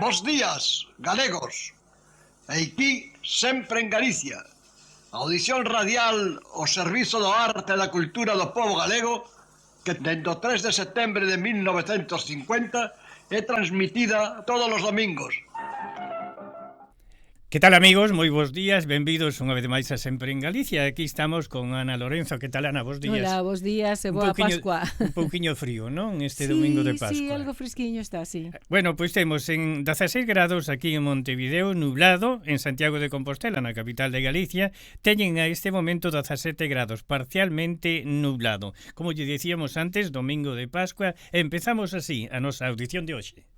Bos días, galegos. Aquí, sempre en Galicia. Audición radial ao servizo do arte e da cultura do povo galego que dende o 3 de setembro de 1950 é transmitida todos os domingos. Que tal, amigos? Moi bons días, benvidos unha vez máis a Sempre en Galicia. Aquí estamos con Ana Lorenzo. Que tal, Ana? Bos días. Hola, bos días e boa Pascua. Un pouquiño frío, non? Este domingo de Pascua. Sí, algo fresquiño está, sí. Bueno, pois temos en 16 grados aquí en Montevideo, nublado, en Santiago de Compostela, na capital de Galicia, teñen a este momento 17 grados, parcialmente nublado. Como lle dicíamos antes, domingo de Pascua, empezamos así a nosa audición de hoxe.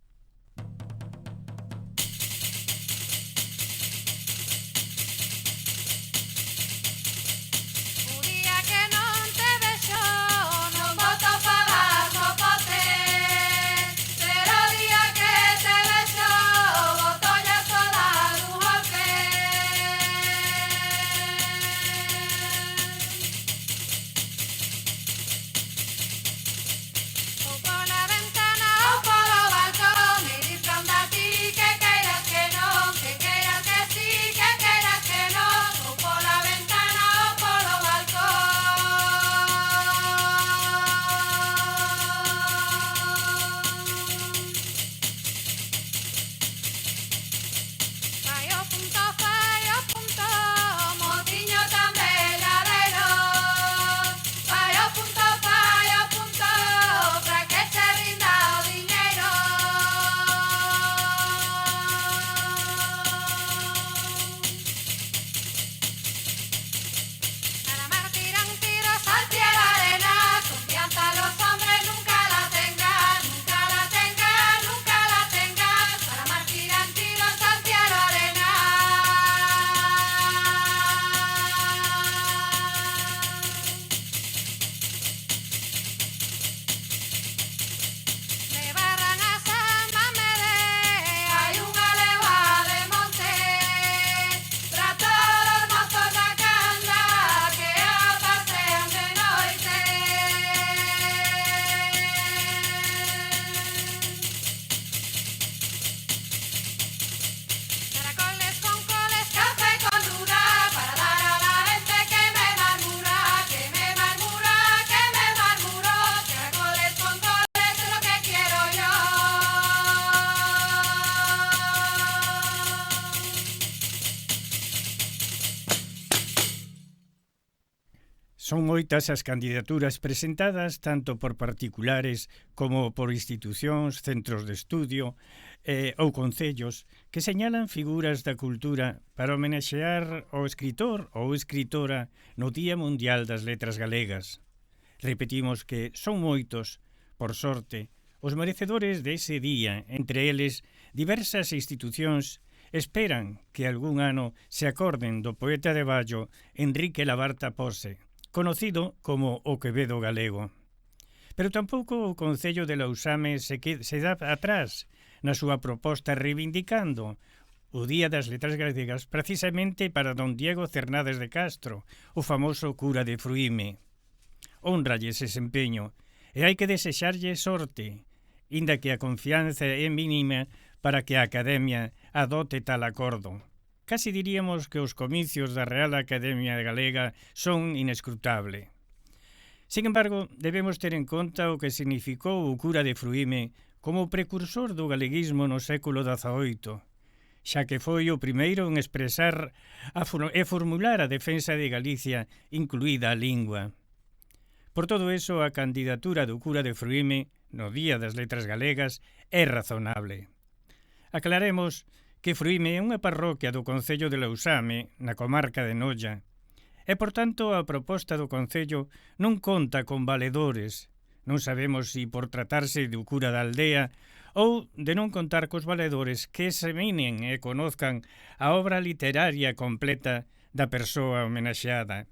Son moitas as candidaturas presentadas tanto por particulares como por institucións, centros de estudio ou concellos que señalan figuras da cultura para homenaxear ao escritor ou escritora no Día Mundial das Letras Galegas. Repetimos que son moitos, por sorte, os merecedores dese día, entre eles diversas institucións esperan que algún ano se acorden do poeta de Baio Enrique Labarta Pose, conocido como o Quevedo galego. Pero tampouco o Concello de Lousame se dá atrás na súa proposta reivindicando o Día das Letras Galegas precisamente para don Diego Cernades de Castro, o famoso cura de Fruíme. Honralle ese empeño e hai que desexarlle sorte, inda que a confianza é mínima para que a Academia adote tal acordo. Casi diríamos que os comicios da Real Academia Galega son inescrutable. Sin embargo, debemos ter en conta o que significou o cura de Fruíme como precursor do galeguismo no século XVIII, xa que foi o primeiro en expresar e formular a defensa de Galicia, incluída a lingua. Por todo eso, a candidatura do cura de Fruíme no Día das Letras Galegas é razonable. Aclaremos que Fruíme é unha parroquia do Concello de Lousame, na comarca de Noia, e, por tanto, a proposta do Concello non conta con valedores. Non sabemos se por tratarse do cura da aldea ou de non contar cos valedores que examinen e conozcan a obra literaria completa da persoa homenaxeada.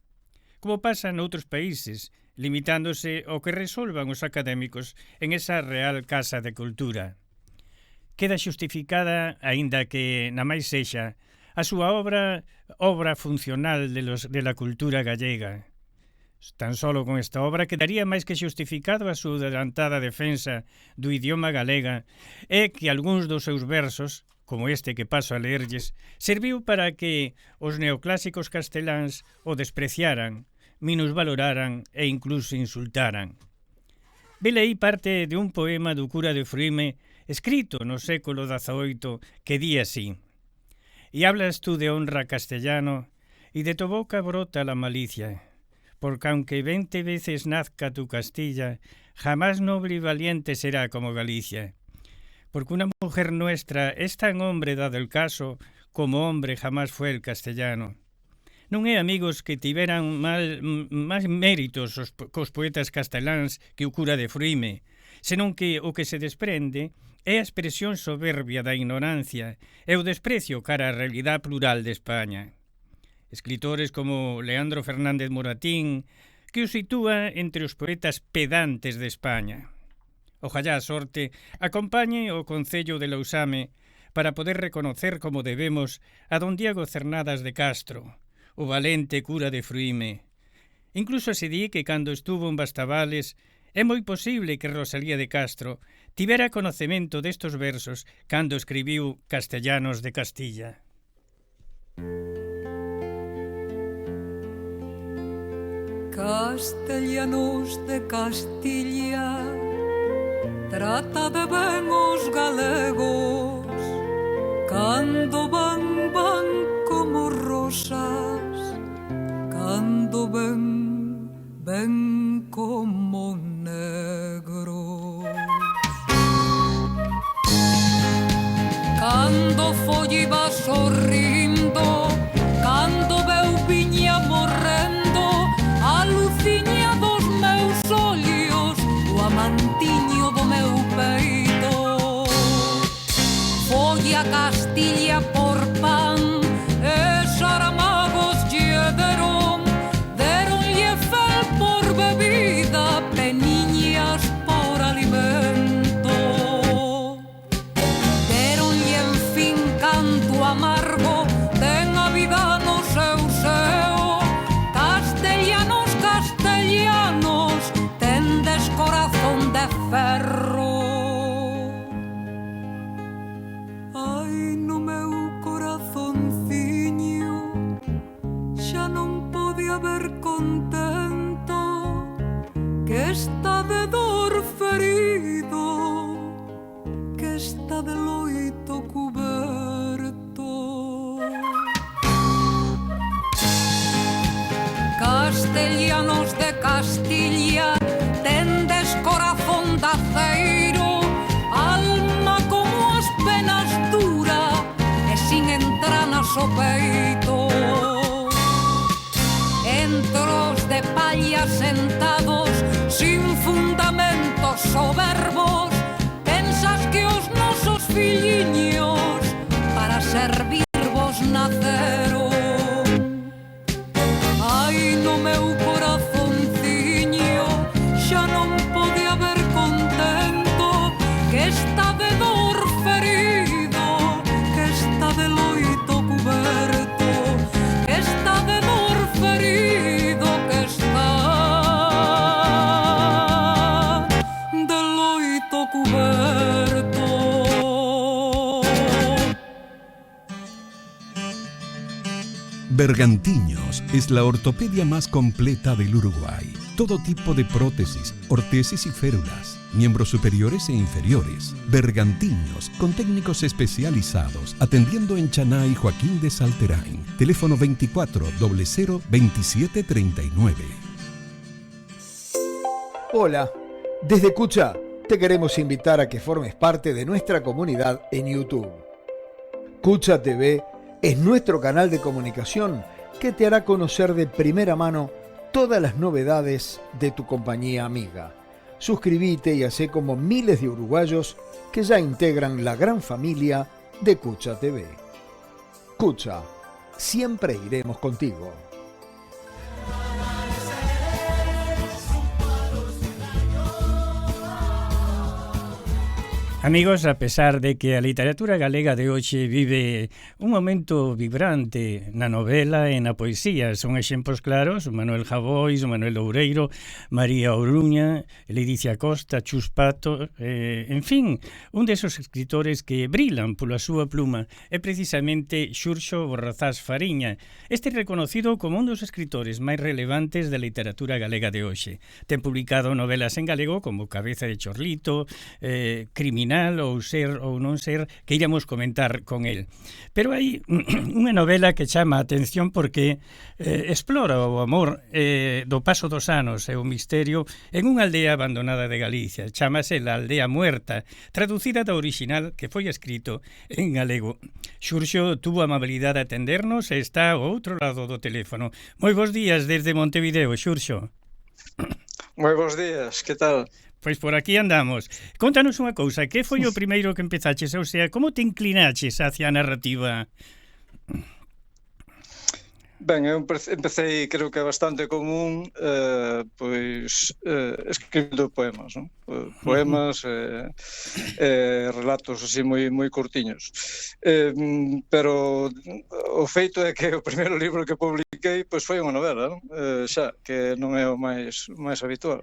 Como pasa noutros países, limitándose ao que resolvan os académicos en esa Real Casa de Cultura. Queda xustificada, aínda que na máis sexa, a súa obra funcional de la cultura gallega. Tan solo con esta obra quedaría máis que xustificado a súa adelantada defensa do idioma galega e que algúns dos seus versos, como este que paso a leerlles, serviu para que os neoclásicos casteláns o despreciaran, minusvaloraran e incluso insultaran. Velaí parte de un poema do cura de Fruime escrito no século XVIII que di así: «Y hablas tú de honra castellano, y de tu boca brota la malicia, porque aunque 20 veces nazca tu Castilla, jamás noble y valiente será como Galicia. Porque una mujer nuestra es tan hombre dado el caso, como hombre jamás fue el castellano. Non é, amigos, que tiveran máis méritos cos poetas casteláns que o cura de Fruime, senón que o que se desprende é a expresión soberbia da ignorancia e o desprecio cara á realidade plural de España. Escritores como Leandro Fernández Moratín, que o sitúa entre os poetas pedantes de España. Ojalá a sorte acompañe o Concello de Lousame para poder reconocer como debemos a don Diego Cernadas de Castro, o valente cura de Fruime. Incluso se di que cando estuvo en Bastavales é moi posible que Rosalía de Castro tivera conocemento destos versos cando escribiu Castellanos de Castilla. Castellanos de Castilla, trata de ben os galegos, cando van como rosas, cando ven como negros. Cando folli va sorrindo, cando veu viña morrendo, a luciña dos meus ollos, o amantiño do meu peito. Foi a Castilla por pan, e Saramagos lle deronlle fel por bebida, peniñas por alimento. Deronlle en fin canto amargo, ten a vida no seu seo. Castellanos, castellanos, tendes corazón de ferro. Ai, no meu corazonciño xa non pode haber contento, que está de dor ferido, que está de loito cuberto. Castellanos de Castilla, tendes corazón de aceiro, alma como as penas dura e sin entranas o peito. Entros de palla sentados, sin fundamentos soberbos, pensas que os nosos filliños para servirvos naceron. Ai, no meu corazonciño xa non pode haber contento, que está de dor ferido, que está de loito cuberto, que está de dor ferido, que está de loito cuberto. Bergantiños es la ortopedia más completa del Uruguay. Todo tipo de prótesis, ortesis y férulas, miembros superiores e inferiores. Bergantiños, con técnicos especializados, atendiendo en Chaná y Joaquín de Salterain. Teléfono 24002739. Hola, desde Cucha te queremos invitar a que formes parte de nuestra comunidad en YouTube. Cucha TV es nuestro canal de comunicación que te hará conocer de primera mano todas las novedades de tu compañía amiga. Suscríbete y hacé como miles de uruguayos que ya integran la gran familia de Cucha TV. Cucha, siempre iremos contigo. Amigos, a pesar de que a literatura galega de hoxe vive un momento vibrante na novela e na poesía, son exemplos claros Manuel Javois, Manuel Oureiro, María Oruña, Ledicia Costa, Chus Pato, en fin, un desos escritores que brilan pola súa pluma é precisamente Xurxo Borrazás Fariña, este reconocido como un dos escritores máis relevantes da literatura galega de hoxe. Ten publicado novelas en galego como Cabeza de Chorlito, Criminal ou Ser ou Non Ser, que iremos comentar con el. Pero hai unha novela que chama a atención porque explora o amor do paso dos anos e o misterio en unha aldea abandonada de Galicia. Chámase La Aldea Muerta, traducida da original que foi escrito en galego. Xurxo tuvo a amabilidade de atendernos e está ao outro lado do teléfono. Moi bons días desde Montevideo, Xurxo. Moi bons días, que tal? Pois por aquí andamos. Contanos unha cousa, que foi o primeiro que empezaches? O sea, como te inclinaches hacia a narrativa? Ben, eu empecé, creo que é bastante común, escribindo poemas, non? Poemas, relatos así moi curtiños. Pero o feito é que o primeiro libro que publiquei foi unha novela, non? Xa, que non é o máis habitual.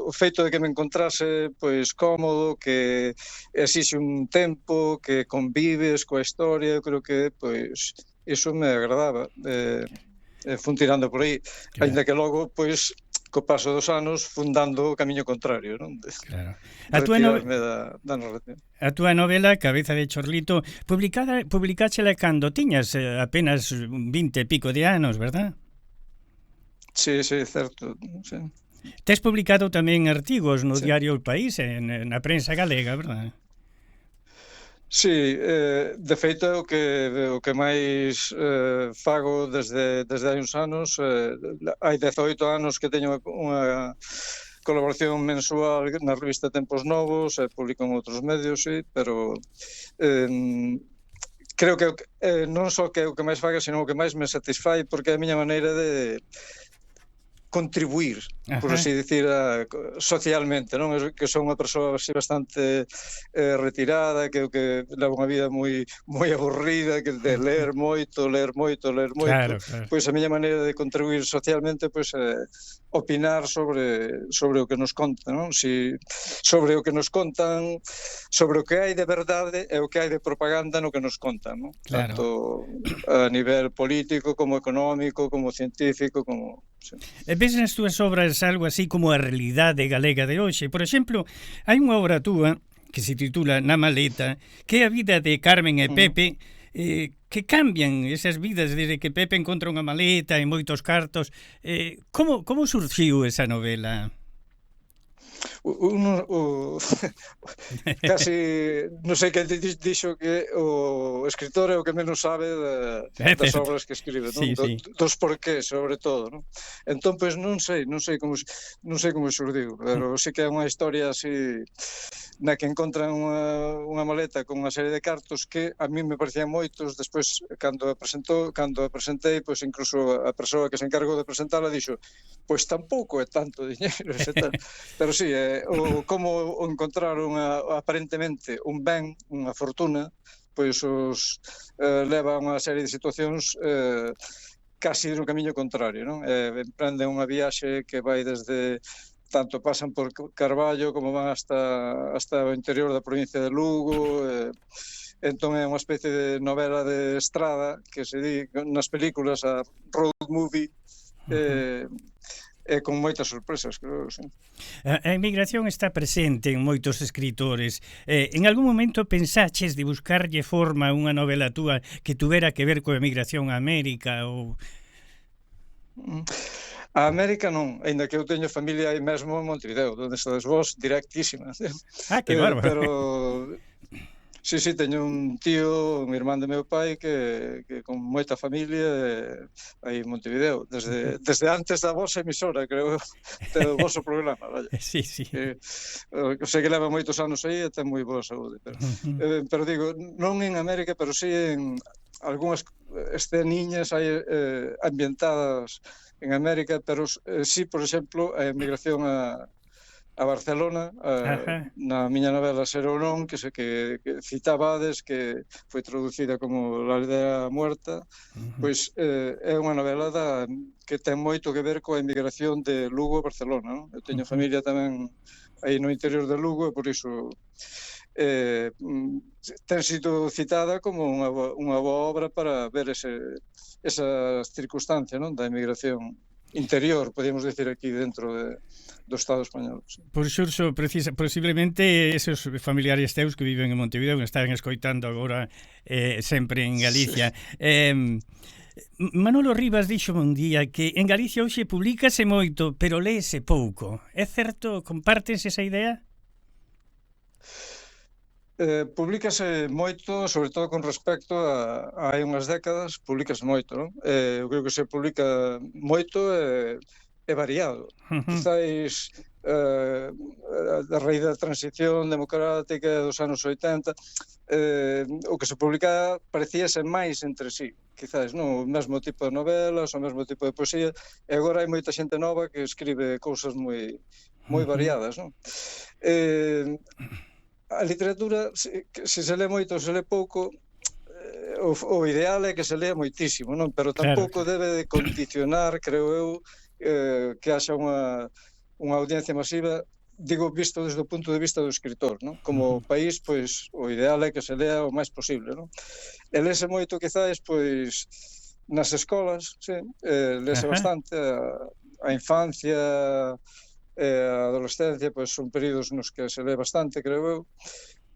O feito de que me encontrase cómodo, que exixe un tempo, que convives coa historia, eu creo que iso me agradaba, fun tirando por aí, ainda que logo, co paso dos anos, fun dando o camiño contrario, non? Claro. Retirarme da narrativa. A túa novela, Cabeza de Chorlito, publicáchela cando tiñas apenas 20 e pico de anos, verdad? Sí, certo, sí. Tes publicado tamén artigos no diario El País, na prensa galega, verdad? Sí, de feito o que máis fago desde hai uns anos, hai 18 anos que teño unha colaboración mensual na revista Tempos Novos, publico en outros medios, sí, pero creo que non só que é o que máis faga, senón o que máis me satisfai, porque é a miña maneira de contribuir, por así dicir, socialmente, non? Que son unha persoa así bastante retirada, que leva unha vida moi aburrida, que de ler moito. Claro. Pois a miña maneira de contribuir socialmente opinar sobre o que nos contan, non? Sobre o que nos contan, sobre o que hai de verdade e o que hai de propaganda no que nos contan, non? Claro. Tanto a nivel político, como económico, como científico, como... Sí. Ves nas túas obras algo así como a realidade galega de hoxe? Por exemplo, hai unha obra túa que se titula Na Maleta, que é a vida de Carmen e Pepe, que cambian esas vidas desde que Pepe encontra unha maleta e moitos cartos. Como surxiu esa novela? Casi non sei que dixo que o escritor é o que menos sabe das obras que escribe, non? Dos porqués, sobre todo, non? Entón, non sei como xurdiu, pero sí que é unha historia así na que encontran unha maleta con unha serie de cartos que a mí me parecían moitos. Despois, cando a presentei, incluso a persoa que se encargou de presentala dixo, tampouco é tanto diñeiro, pero sí, como encontraron aparentemente un ben, unha fortuna, os leva a unha serie de situacións casi no camiño contrario, non? Emprenden unha viaxe que vai desde... Tanto pasan por Carballo como van hasta o interior da provincia de Lugo. Entón é unha especie de novela de estrada que se di nas películas, a road movie, con moitas sorpresas, creo, sí. A emigración está presente en moitos escritores. En algún momento pensaches de buscarlle forma a unha novela túa que tuvera que ver coa emigración a América ou... A América non, ainda que eu teño familia aí mesmo en Montevideo, onde estades vos, directísima. Que bárbaro. Pero sí, teño un tío, un irmán de meu pai que con moita familia aí en Montevideo, desde antes da vosa emisora, creo, do vosso programa, vaya. Sí. Sei que leva moitos anos aí e ten moi boa saúde, pero digo, non en América, pero sí en algunhas esceniñas aí ambientadas en América, pero sí, por exemplo, a emigración a a Barcelona, na miña novela Ser ou non, que citabades, que foi traducida como La aldea muerta, pois é unha novela que ten moito que ver coa emigración de Lugo a Barcelona, non? Eu teño familia tamén aí no interior de Lugo e por iso ten sido citada como unha boa obra para ver esas circunstancias, non, da emigración interior, podíamos decir, aquí dentro do Estado español. Sí. Por xurso, posiblemente esos familiares teus que viven en Montevideo que están escoitando agora sempre en Galicia. Sí. Manolo Rivas dixo un día que en Galicia hoxe publícase moito, pero léese pouco. É certo? Compartes esa idea? Publícase moito, sobre todo con respecto a hai unhas décadas, publícase moito, non? Eu creo que se publica moito e variado. Quizáis a raíz da transición democrática dos anos 80, o que se publica parecíase máis entre sí, quizáis, non? O mesmo tipo de novelas, o mesmo tipo de poesía, e agora hai moita xente nova que escribe cousas moi variadas, non? A literatura, se lê moito ou se lê pouco, o ideal é que se lea moitísimo, non? Pero tampouco debe de condicionar, creo eu, que haxa unha audiencia masiva, digo, visto desde o punto de vista do escritor, non? Como país, pois, o ideal é que se lea o máis posible, non? E lese moito, quizáis, pois, nas escolas, sí, lese bastante, a infancia, a adolescencia, pois son períodos nos que se lee bastante, creo eu,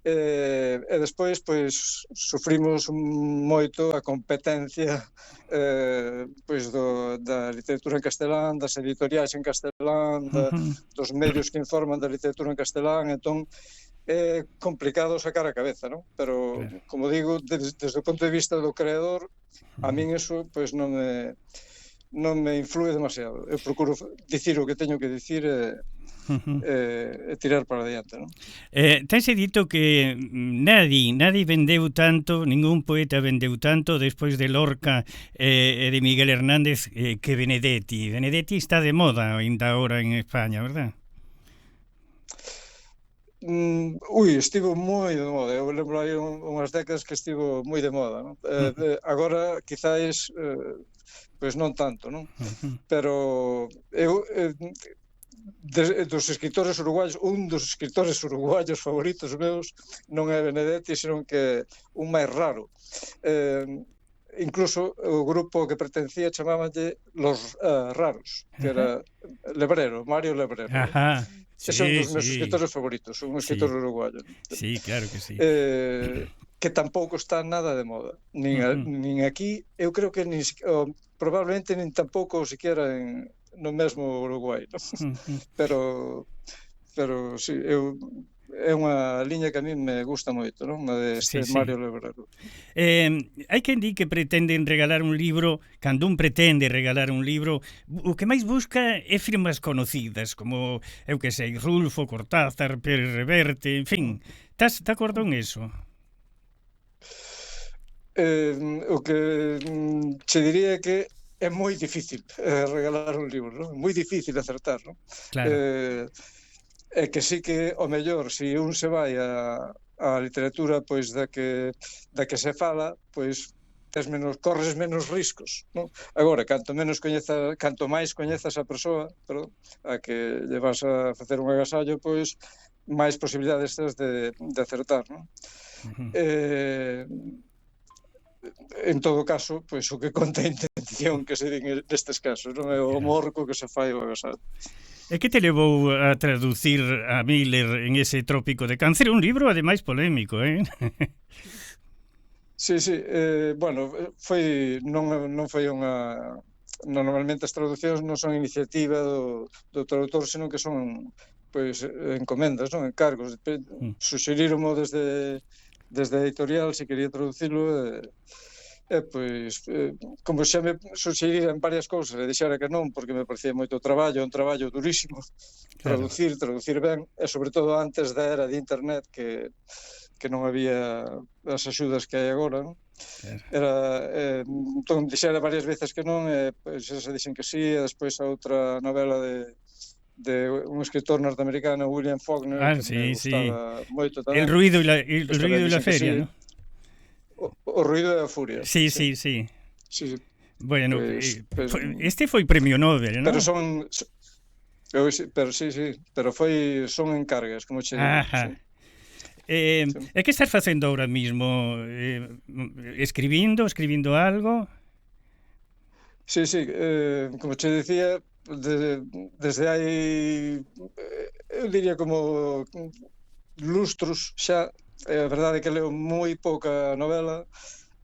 e despois, pois, sufrimos moito a competencia pois da literatura en castelán, das editoriais en castelán, dos medios que informan da literatura en castelán, entón é complicado sacar a cabeza, non? Pero, como digo, desde o punto de vista do creador, a min eso, pois, non me influe demasiado. Eu procuro dicir o que teño que dicir e tirar para adiante, non? Tense dito que nadie vendeu tanto, ningún poeta vendeu tanto despois de Lorca e de Miguel Hernández que Benedetti. Benedetti está de moda ainda agora en España, verdad? Estivo moi de moda. Eu lembro aí unhas décadas que estivo moi de moda, non? Agora, quizáis, pois non tanto, non? Pero eu, dos escritores uruguaios, un dos escritores uruguaios favoritos meus non é Benedetti, senón que un máis raro. Incluso o grupo que pertencía chamábanlle Los Raros, que era Lebrero, Mario Lebrero. Ese é un dos meus escritores favoritos, un escritor uruguaio. Sí, claro que sí. Que tampouco está nada de moda. Nin aquí, eu creo que probablemente nin tampouco siquiera no mesmo Uruguai, non? Pero sí, é unha liña que a mí me gusta moito, non? A de Mario Lebrero. Hai quen di que pretenden regalar un libro, cando un pretende regalar un libro, o que máis busca é firmas conocidas, como, eu que sei, Rulfo, Cortázar, Pérez Reverte, en fin. Estás de acordo en eso? O que che diría é que é moi difícil regalar un libro, non? Moi difícil acertar, non? Claro. É que sí que, o mellor, se un se vai a literatura pois da que se fala, pois corres menos riscos, non? Agora, canto máis coñezas a persoa, a que lle vas a facer un agasallo, pois máis posibilidades tes de acertar, non? En todo caso, pois o que conta a intención que se din nestes casos, non é o morco que se fai o agasallo. E que te levou a traducir a Miller en ese Trópico de Cáncer? Un libro, ademais, polémico, Sí, bueno, non foi unha... Normalmente as traduccións non son iniciativa do traductor, senón que son pois encomendas, non? Encargos. Suxeriromo desde a editorial se quería traducilo pois, como xa me suxeriran varias cousas e dixera que non, porque me parecía moito traballo, un traballo durísimo, traducir ben, e sobre todo antes da era de internet que non había as axudas que hai agora, non? Entón dixera varias veces que non, e pois se dixen que sí, e despois a outra novela un escritor norteamericano, William Faulkner, que me gustaba moito tamén. El ruido e la feria, ¿no? O ruido e a furia. Sí. Bueno, este foi premio Nobel, ¿no? Pero son encargas, como che digo. Ajá. Sí. Que estás facendo ahora mismo? Escribindo algo? Sí, como che dicía, desde hai, eu diría como lustros xa, a verdade é que leo moi pouca novela,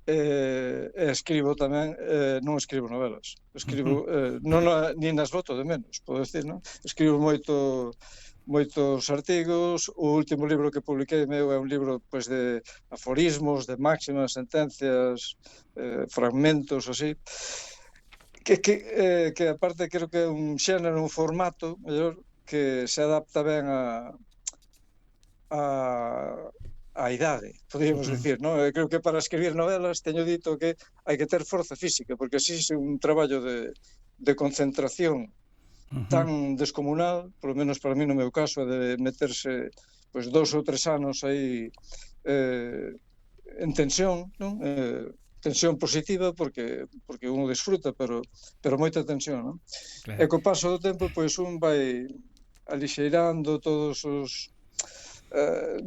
e escribo tamén, non escribo novelas, escribo, nin nas boto de menos, podo decir, non? Escribo moitos artigos. O último libro que publiquei meu é un libro de aforismos, de máximas, sentencias, fragmentos, así, que aparte creo que é un xénero, un formato mellor, que se adapta ben a idade, podríamos dicir, non? Eu creo que para escribir novelas teño dito que hai que ter forza física, porque así é un traballo de concentración tan descomunal, polo menos para mí no meu caso, de meterse 2 ou 3 anos aí en tensión, non? Tensión positiva porque uno disfruta, pero moita tensión, non? Claro. E co paso do tempo, un vai alixeirando todos os...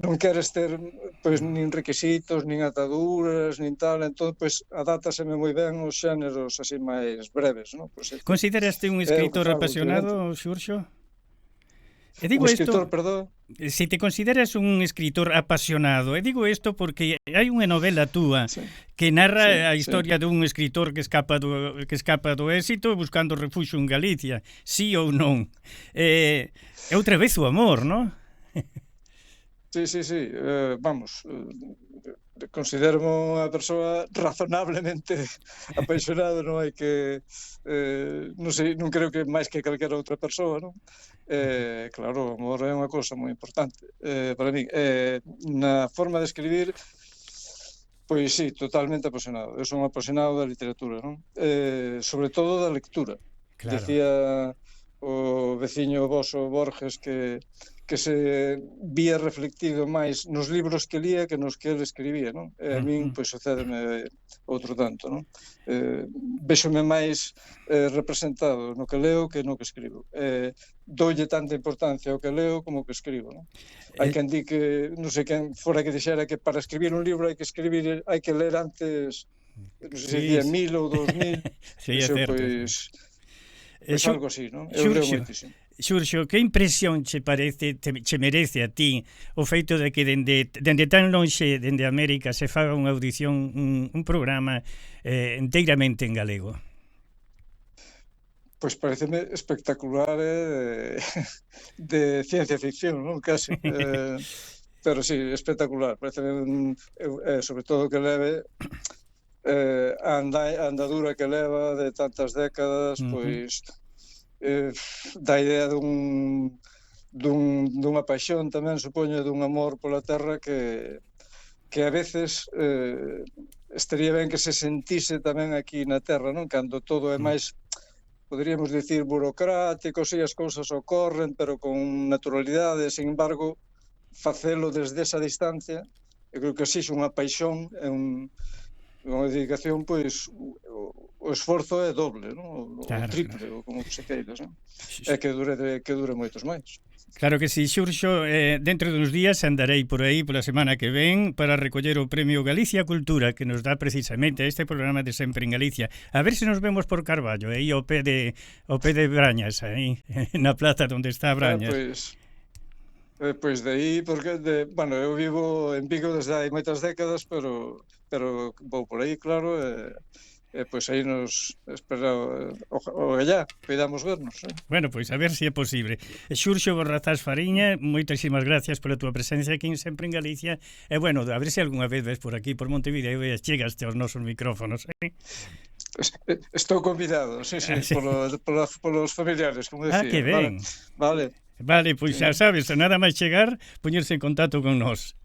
non queres ter nin requisitos, nin ataduras, nin tal, entón adáptaseme moi ben os xéneros así máis breves, non? Consideraste un escritor apasionado, Xurxo? Un escritor, perdón? Si te consideras un escritor apasionado, e digo isto porque hai unha novela túa que narra a historia dun escritor que escapa do éxito buscando refuxo en Galicia, sí ou non. E outra vez o amor, non? Sí, vamos, considero unha persoa razonablemente apaixonada, non hai que, non sei, non creo que máis que calquera outra persoa, non? Claro, o amor é unha cousa moi importante para mí. Na forma de escribir, pois sí, totalmente apasionado. Eu son apasionado da literatura, non? Sobre todo da lectura. Claro. Decía o veciño voso Borges que se vía reflectido máis nos libros que lía que nos que ele escribía, non? E a min, sucédeme outro tanto, non? Véxome máis representado no que leo que no que escribo. Doulle tanta importancia ao que leo como ao que escribo, non? Hai quen di que, non sei quen fora que dixera que para escribir un libro hai que ler antes, non sei se dicía 1000 ou 2000. Sí, é certo. Pois algo así, non? Eu leo moitísimo. Xurxo, que impresión che merece a ti o feito de que dende tan lonxe, dende América, se faga unha audición, un programa inteiramente en galego? Pois pareceme espectacular, de ciencia ficción, non? Casi. Pero sí, espectacular. Pareceme, sobre todo que leve a andadura que leva de tantas décadas, pois dá idea dunha paixón tamén, supoño, dun amor pola terra que a veces estaría ben que se sentise tamén aquí na terra, non? Cando todo é máis, poderíamos dicir, burocrático, si as cousas ocorren, pero con naturalidade, sin embargo, facelo desde esa distancia, eu creo que así é unha paixón, é unha dedicación, pois o esforzo é doble, non? O triple, ou como se queiras, non? É que dure moitos máis. Claro que sí, Xurxo, dentro duns días andarei por aí pola semana que ven para recoller o Premio Galicia Cultura que nos dá precisamente este programa de Sempre en Galicia. A ver se nos vemos por Carballo, aí ao pé de Brañas, aí na plaza onde está Brañas. Pois de aí, porque, eu vivo en Vigo desde hai moitas décadas, pero vou por aí, claro, pois aí nos espera o gallá, podamos vernos. Bueno, pois a ver se é posible. Xurxo Borrazás Fariña, moitísimas gracias pola túa presencia aquí Sempre en Galicia, e bueno, a ver se algunha vez ves por aquí, por Montevideo, e chegaste aos nosos micrófonos. Estou convidado, sí, polos familiares, como decía. Que ben. Vale, pois xa sabes, nada máis chegar, poñerse en contacto con nós.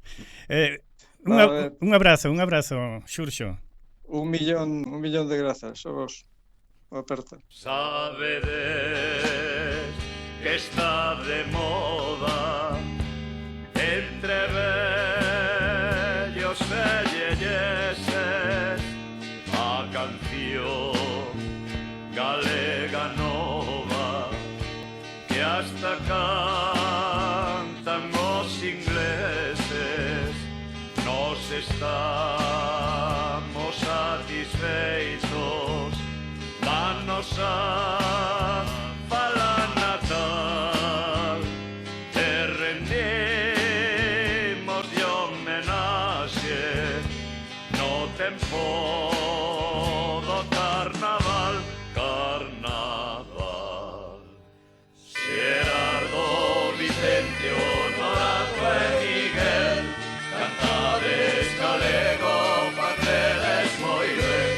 Un abrazo, Xurxo. Un millón de grazas a vos. O aperta. Sabedes que está de moda entre vellos velleses a canción galega nova que hasta cantan os ingleses. Nos estamos satisfeitos da nosa fala natal e rendimos de homenaxe no tempo do carnaval. Gerardo, Vicente, Honorato e Miguel, cantades galego, facedes moi ben,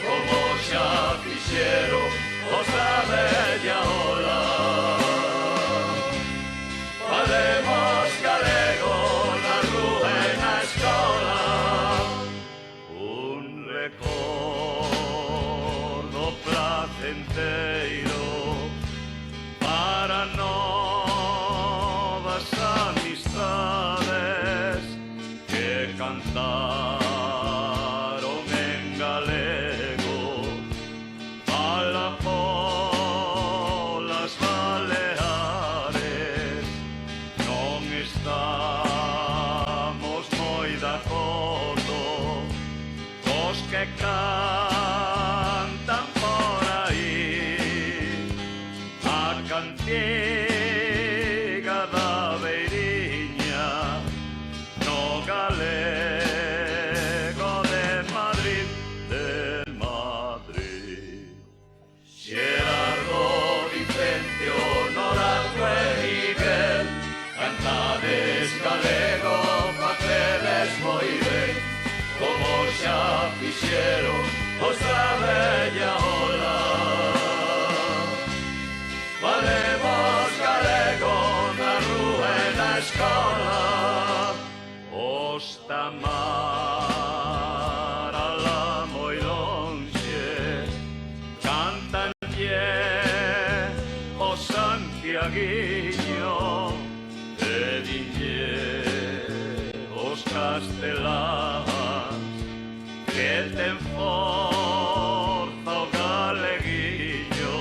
como xa fixeron os da bella ola. Falemos galego na rúa e na escola, un recordo placenteiro para novas amistades que cantaron en galego ala polas Baleares. Non estamos moi de acordo cos que cantan por aí a cantiga da beiriña no galego de Madrid, Gerardo, Vicente, Honorato e Miguel, cantades galego, facedes moi ben, como xa fixeron os da bella ola. Falemos galego na rúa e na escola, os tamar alá moi lonxe, cantanlle o santiaguiño, e dinlle os casteláns, que ten forza o galeguiño.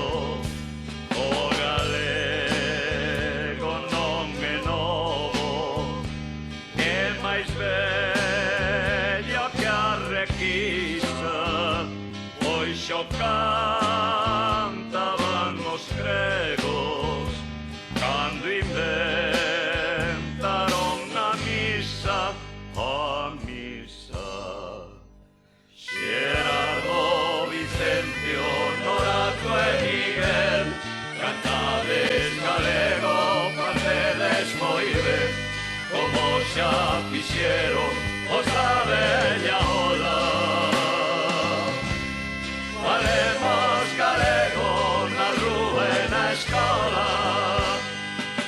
O galego non é novo, é máis vello que a requisa, pois xo cantaban os gregos cando inventaron a misa, Gerardo, Vicente, Honorato e Miguel, cantades galego, facedes moi ben, como xa fixeron os da bella ola. Falemos galego na rúa e na escola,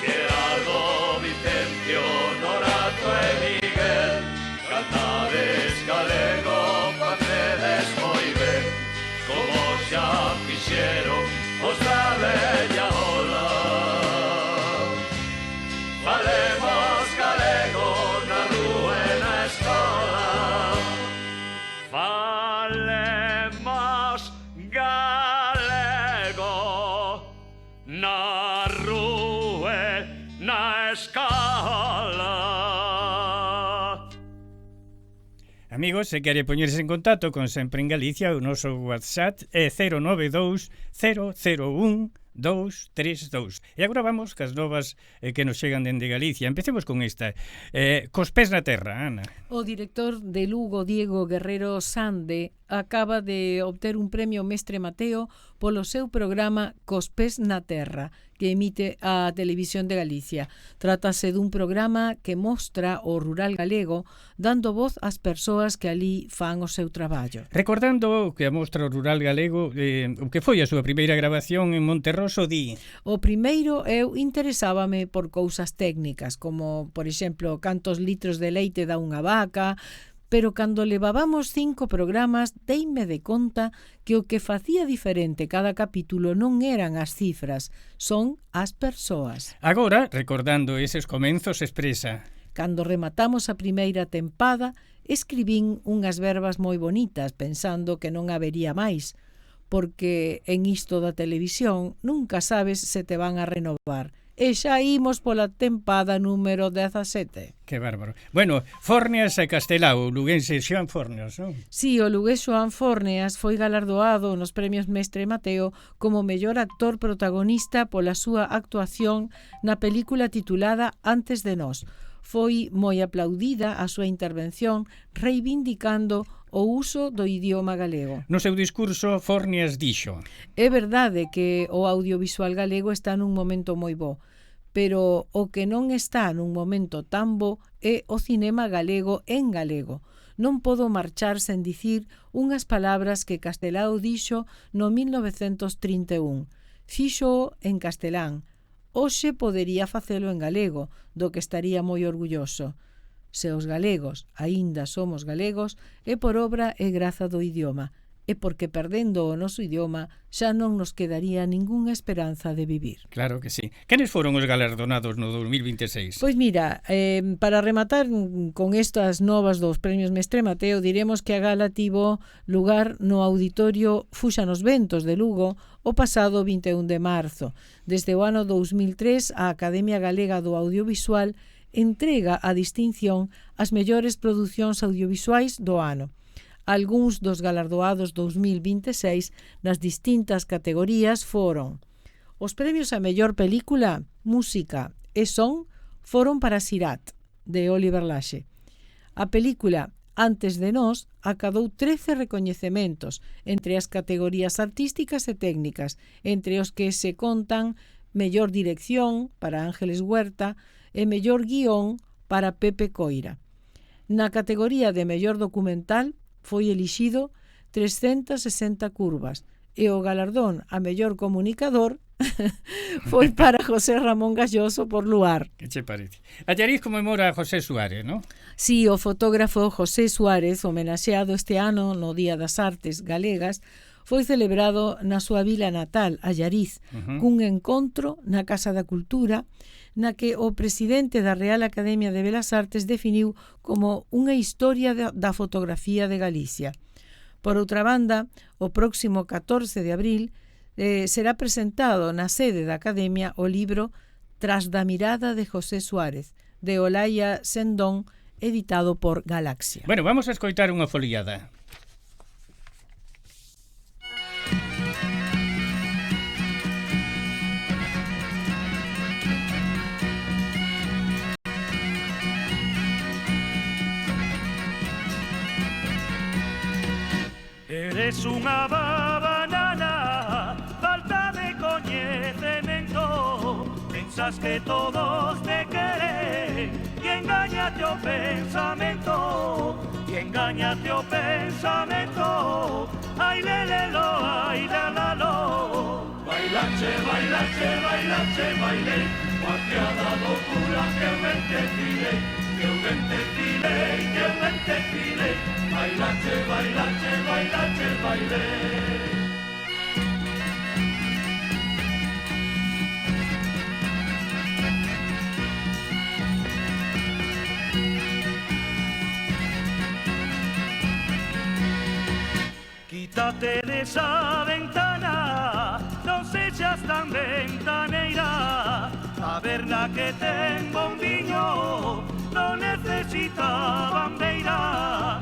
Gerardo, Vicente, Honorato e Miguel, cantades galego, facedes moi ben, como xa fixeron os da bella ola. Falemos galego na rúa e na escola, falemos galego na rúa e na escola. Amigos, se quere poñerse en contacto con Sempre en Galicia, o noso WhatsApp é 092 001 232. E agora vamos cas novas que nos chegan dende Galicia. Empecemos con esta. Cos pés na terra, Ana. O director de Lugo, Diego Guerrero Sande, acaba de obter un premio Mestre Mateo polo seu programa Cos pés na terra, que emite a Televisión de Galicia. Trátase dun programa que mostra o rural galego, dando voz ás persoas que ali fan o seu traballo. Recordando que a mostra o rural galego, o que foi a súa primeira grabación en Monterroso, di... O primeiro eu interesábame por cousas técnicas, como, por exemplo, cantos litros de leite dá unha vaca, pero cando levábamos 5 programas deime de conta que o que facía diferente cada capítulo non eran as cifras, son as persoas. Agora, recordando eses comenzos, expresa: Cando rematamos a primeira tempada, escribín unhas verbas moi bonitas pensando que non habería máis, porque en isto da televisión nunca sabes se te van a renovar. E xa imos pola tempada número 17. Que bárbaro. Bueno, Fórneas e Castelao, o luguense Xoán Fórneas, non? Sí, o lugués Xoán Fórneas foi galardoado nos premios Mestre Mateo como mellor actor protagonista pola súa actuación na película titulada Antes de nós. Foi moi aplaudida a súa intervención reivindicando o uso do idioma galego. No seu discurso, Fórneas dixo: É verdade que o audiovisual galego está nun momento moi bo, pero o que non está nun momento tan bo é o cinema galego en galego. Non podo marchar sen dicir unhas palabras que Castelao dixo no 1931. Fíxoo en castelán. Hoxe podería facelo en galego, do que estaría moi orgulloso. Se os galegos aínda somos galegos, é por obra e graza do idioma, e porque perdendo o noso idioma xa non nos quedaría ningunha esperanza de vivir. Claro que sí. Quenes foron os galardonados no 2026? Pois mira, para rematar con estas novas dos premios Mestre Mateo, diremos que a gala tivo lugar no Auditorio Fuxan os Ventos de Lugo o pasado 21 de marzo. Desde o ano 2003, a Academia Galega do Audiovisual entrega a distinción ás mellores producións audiovisuais do ano. Algúns dos galardoados 2026 nas distintas categorías foron: os premios a mellor película, música e son foron para Sirat, de Oliver Laxe. A película Antes de nós acadou 13 recoñecementos entre as categorías artísticas e técnicas, entre os que se contan mellor dirección para Ángeles Huerta e mellor guión para Pepe Coira. Na categoría de mellor documental foi elixido 360 curvas e o galardón a mellor comunicador foi para José Ramón Galloso por Luar. Que che parece? Allariz conmemora a José Suárez, non? Sí, o fotógrafo José Suárez, homenaxeado este ano no Día das Artes Galegas, foi celebrado na súa vila natal, Allariz, cun encontro na Casa da Cultura, na que o presidente da Real Academia de Belas Artes definiu como unha historia da fotografía de Galicia. Por outra banda, o próximo 14 de abril será presentado na sede da Academia o libro Tras da mirada de José Suárez, de Olaya Sendón, editado por Galaxia. Bueno, vamos a escoitar unha foliada. Eres unha banana, falta de coñecemento. Pensas que todos te queren y engáñate o pensamento. Ay, lelelo, ay, lalalo. Bailache, bailache, bailache, baile. Guapiada locura que eu ben te filei, que eu ben te filei, que eu ben te filei. Bailache, bailache, bailache, baile. Quítate de esa ventana, non sexas tan ventaneira. A verna que ten bombiño non necesita bandeira.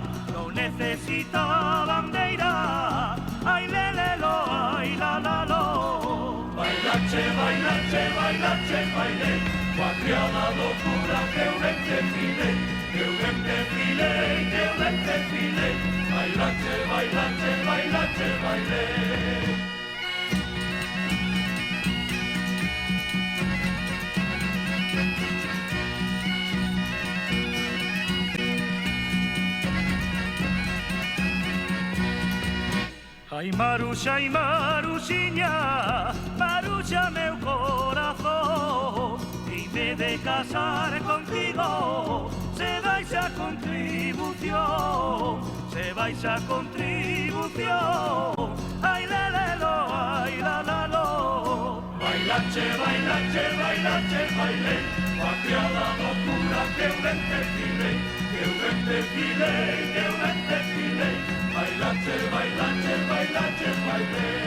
Necesita bandeira, ay lelelo, ay lalalo. Bailache, bailache, bailache, baile. Guapiada locura que eu ben te filei, que eu ben te filei, que eu ben te filei. Bailache, bailache, bailache, baile. Ai Maruxiña, Maruxa meu corazón, dime de casar contigo, se baixa contribución, se baixa contribución. Ai lelelo, ai lalalo. Bailache, bailache, bailache, bailei, coa criada do cura que eu ben te filei, que eu ben te filei, que eu ben te filei. Bailache, bailache, bailache, bailei.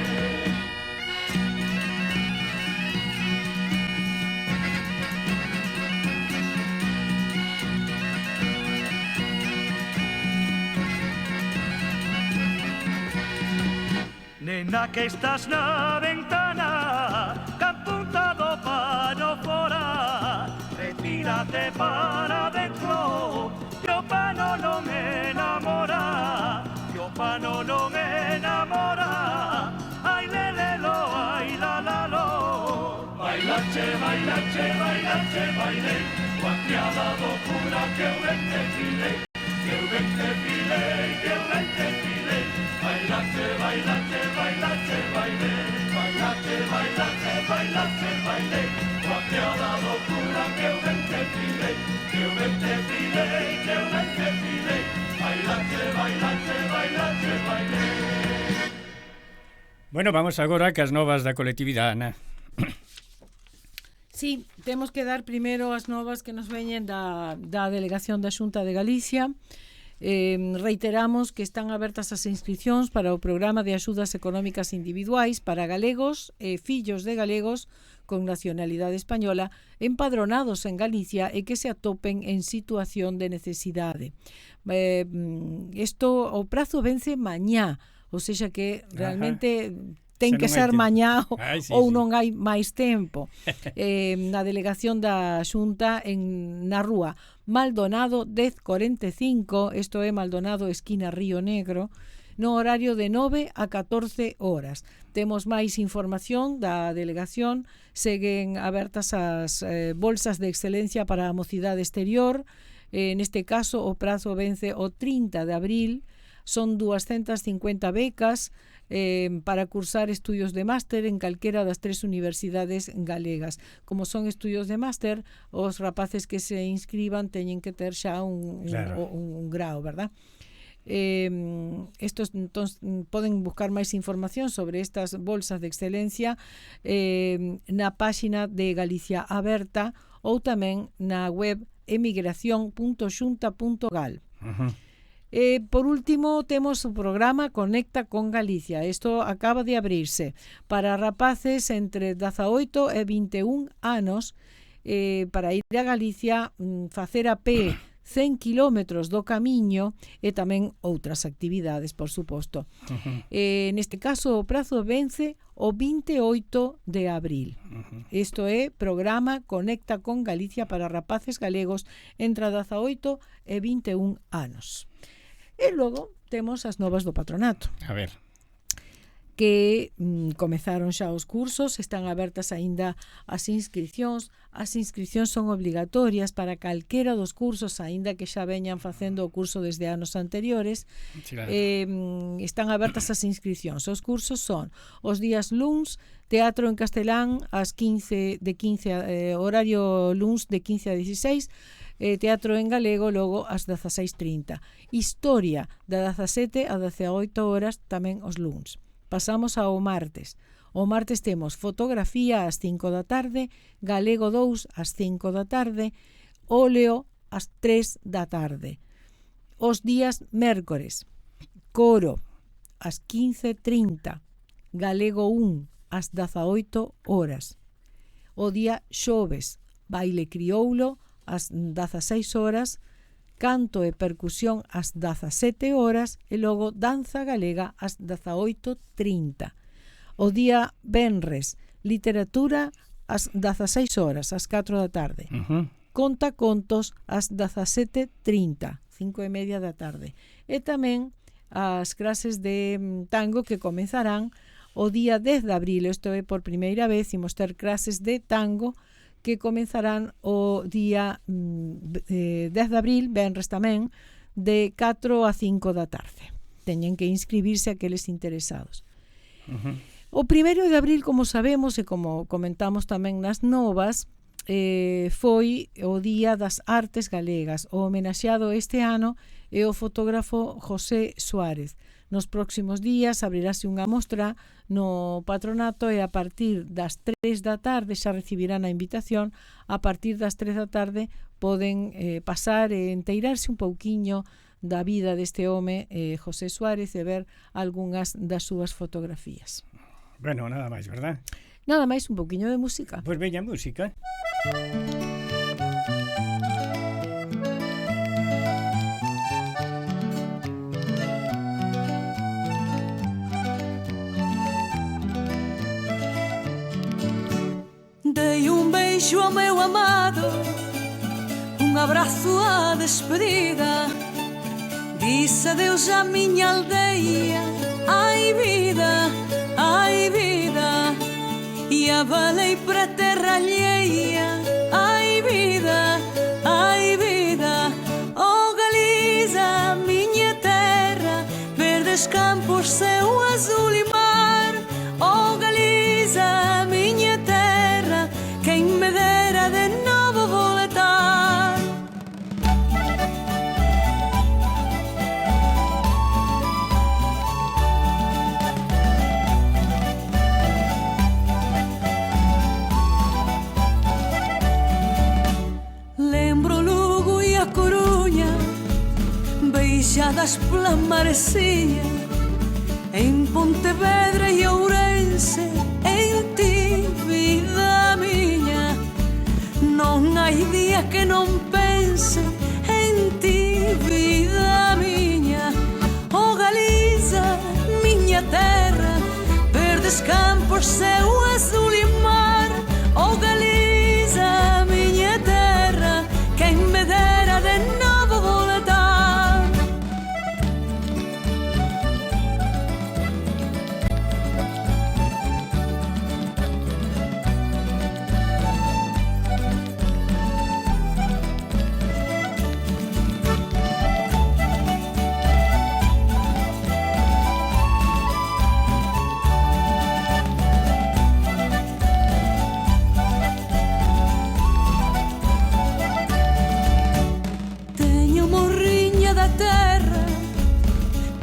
Nena que estás na ventana, ca punta do pano fora, retírate para dentro, que o pano non enamora, que o pano non enamora. Ai lelelo, ai lalalo. Bailache, bailache, bailache, bailei, coa criada do cura que eu ben te filei, que eu ben te filei, que eu ben te filei. Bailache, bailache, bailache, bailei, bailache, bailache, bailache, bailei, coa criada do cura que eu ben te filei, que eu ben te filei, que eu ben te filei. Bailache, bailache, bailache, bailei. Bueno, vamos agora cas novas da colectividade, Ana. Sí, temos que dar primeiro as novas que nos veñen da Delegación da Xunta de Galicia. Reiteramos que están abertas as inscripcións para o programa de axudas económicas individuais para galegos e fillos de galegos con nacionalidade española empadronados en Galicia e que se atopen en situación de necesidade. O prazo vence mañá, ou seja que realmente ten que ser mañá ou non hai máis tempo. Na delegación da Xunta na rúa Maldonado 1045, isto é Maldonado esquina Río Negro, no horario de 9 a 14 horas. Temos máis información da delegación, seguen abertas as bolsas de excelencia para a mocidade exterior. Neste caso o prazo vence o 30 de abril, son 250 becas para cursar estudios de máster en calquera das 3 universidades galegas. Como son estudios de máster, os rapaces que se inscriban teñen que ter xa un grao, verdad? Estos entón, poden buscar máis información sobre estas bolsas de excelencia na páxina de Galicia Aberta ou tamén na web emigración.xunta.gal. Por último, temos o programa Conecta con Galicia. Isto acaba de abrirse para rapaces entre 18 e 21 anos para ir a Galicia, facer a pé 100 kilómetros do camiño e tamén outras actividades, por suposto. Neste caso, o prazo vence o 28 de abril. Isto é programa Conecta con Galicia para rapaces galegos entre 18 e 21 anos. E logo temos as novas do patronato. A ver. Que comezaron xa os cursos, están abertas aínda as inscripcións. As inscripcións son obligatorias para calquera dos cursos, aínda que xa veñan facendo o curso desde anos anteriores. Claro. Están abertas as inscripcións. Os cursos son os días luns, teatro en castelán ás 15 horario luns de 15 a 16, teatro en galego logo ás 16:30. Historia de 17 a 18 horas tamén os luns. Pasamos ao martes. O martes temos fotografía ás 5 da tarde, galego 2 ás 5 da tarde, óleo ás 3 da tarde. Os días mércores, coro ás 15:30, galego 1 ás 18 horas. O día xoves, baile crioulo ás 16 horas, canto e percusión ás 17 horas e logo danza galega ás 18:30. O día venres, literatura ás 16 horas, ás 4 da tarde. Conta contos ás 17:30, 5:30 da tarde. E tamén as clases de tango que comenzarán o día 10 de abril. Isto é por primeira vez, imos ter clases de tango que comenzarán o día 10 de abril, venres tamén, de 4 a 5 da tarde. Teñen que inscribirse aqueles interesados. O 1 de abril, como sabemos e como comentamos tamén nas novas, foi o Día das Artes Galegas. O homenaxeado este ano é o fotógrafo José Suárez. Nos próximos días abrirase unha mostra no patronato e a partir das 3 da tarde xa recibirán a invitación. A partir das 3 da tarde poden pasar e enteirarse un pouquiño da vida deste home, José Suárez, e ver algunhas das súas fotografías. Bueno, nada máis, verdad? Nada máis, un pouquiño de música. Pois veña música. Dei un beijo ao meu amado, un abrazo à despedida. Disse adeus à minha aldeia, ai vida, ai vida. E abalei para terra alheia, ai vida, ai vida. Oh Galiza, minha terra, verdes campos, céu azul e mar. Oh Galiza, minha terra, quem me dera de novo voltar. Lembro Lugo e a Corunha, beijadas pela Marecia, em Pontevedra e Ourense, em ti, vida minha. Non hai día que non pense en ti, vida miña. Oh Galiza, miña terra, verdes campos, céu azul e mar. Oh Galiza, miña terra, quen me dera de novo voltar.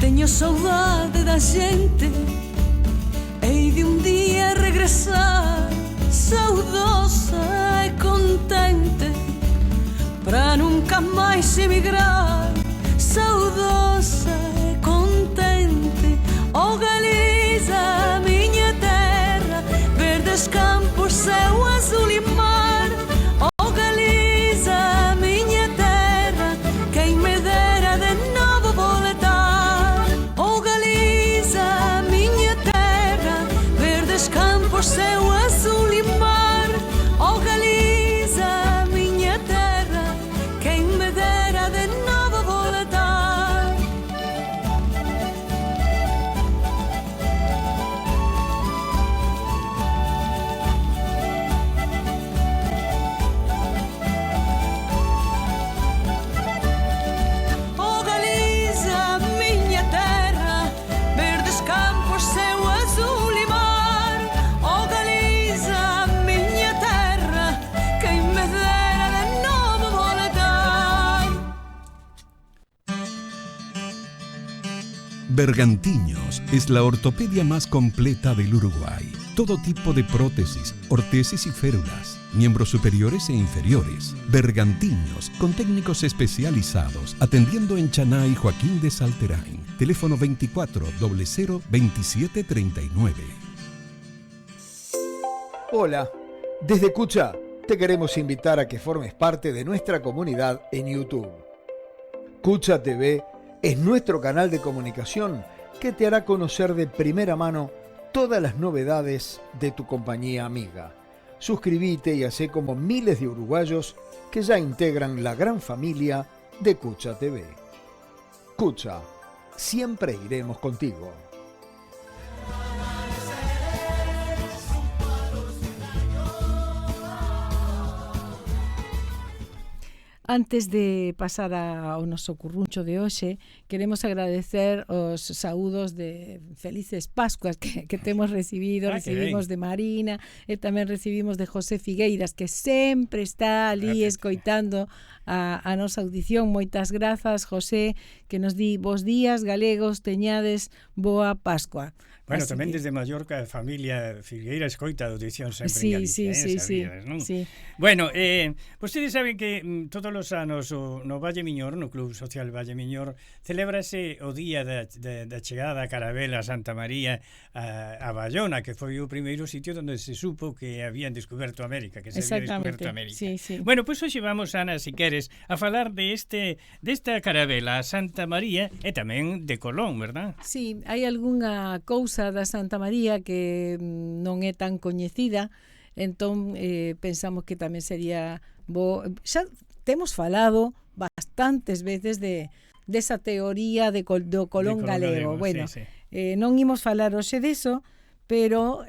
Teño saudade da xente, hei de un día regresar, saudosa e contente, para nunca máis emigrar, saudosa e contente. Oh Galiza, miña terra, verdes campos, céu azul e mar. Oh Galiza, miña terra, quem me dera de novo voltar. Oh Galiza, miña terra, verdes campos, céu azul e mar. Oh Galiza, miña terra, quem me dera de novo voltar. Oh Galiza, miña terra, verdes campos, céu azul e mar. Oh Galiza, miña terra, quem me dera de novo voltar. Bergantiños es la ortopedia más completa del Uruguay. Todo tipo de prótesis, ortesis y férulas, miembros superiores e inferiores. Bergantiños, con técnicos especializados, atendiendo en Chaná y Joaquín de Salterain. Teléfono 24 00 27 39. Hola, desde Cucha te queremos invitar a que formes parte de nuestra comunidad en YouTube. Cucha TV es nuestro canal de comunicación que te hará conocer de primera mano todas las novedades de tu compañía amiga. Suscríbete y hacé como miles de uruguayos que ya integran la gran familia de Cucha TV. Cucha, siempre iremos contigo. Antes de pasar ao noso curruncho de hoxe, queremos agradecer os saúdos de Felices Pascuas que temos recibido. Recibimos de Marina e tamén recibimos de José Figueiras, que sempre está ali escoitando a nosa audición. Moitas grazas, José, que nos di bos días, galegos, teñades boa Pascua. Bueno, tamén desde Mallorca, a familia Figueira escoita a audición sempre en Galicia, sabías, non? Sí. Bueno, vostedes saben que todos os anos no Valle Miñor, no Club Social Valle Miñor, celébrase o día da chegada a Carabela a Santa María a Bayona, que foi o primeiro sitio onde se supo que habían descoberto América, que se había descoberto América. Sí. Bueno, pois hoxe vamos, Ana, si queres, a falar desta Carabela a Santa María e tamén de Colón, verdad? Sí, hai algunha cousa da Santa María que non é tan coñecida, entón pensamos que tamén sería bo. Xa temos falado bastantes veces desa teoría do Colón galego. Bueno, sí. Non imos falar hoxe deso, pero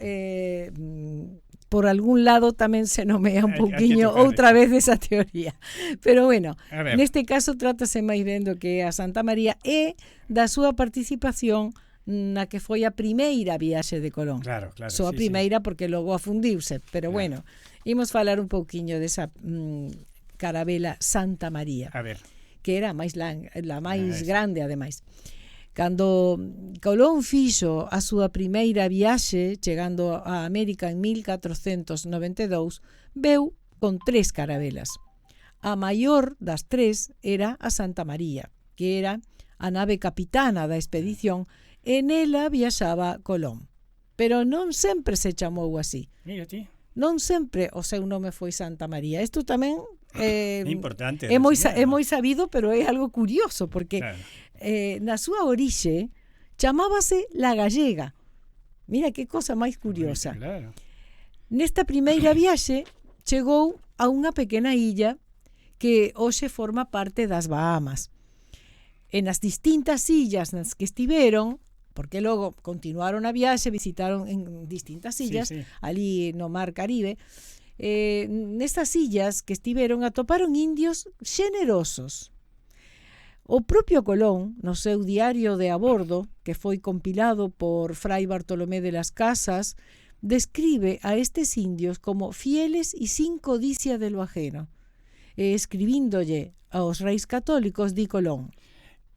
por algún lado tamén se nomea un pouquiño outra vez esa teoría. Pero bueno, neste caso trátase máis ben do que a Santa María e da súa participación na que foi a primeira viaxe de Colón. Claro, Só a primeira porque logo afundiuse, pero bueno, imos falar un pouquiño desa Carabela Santa María. A ver. Que era a máis grande, ademais. Cando Colón fixo a súa primeira viaxe, chegando a América en 1492, veu con 3 carabelas. A maior das 3 era a Santa María, que era a nave capitana da expedición, e nela viaxaba Colón. Pero non sempre se chamou así. Mira ti. Non sempre o seu nome foi Santa María. Isto tamén importante. É moi sabido, pero é algo curioso, porque na súa orixe chamábase La Gallega. Mira que cosa máis curiosa. Claro. Nesta primeira viaxe chegou a unha pequena illa que hoxe forma parte das Bahamas. En as distintas illas nas que estiveron, porque logo continuaron a viaxe, visitaron en distintas illas, ali no Mar Caribe, nestas illas que estiveron atoparon indios xenerosos. O propio Colón, no seu diario de a bordo, que foi compilado por Fray Bartolomé de las Casas, describe a estes indios como fieles y sin codicia de lo ajeno. Escribíndolle aos reis católicos, di Colón: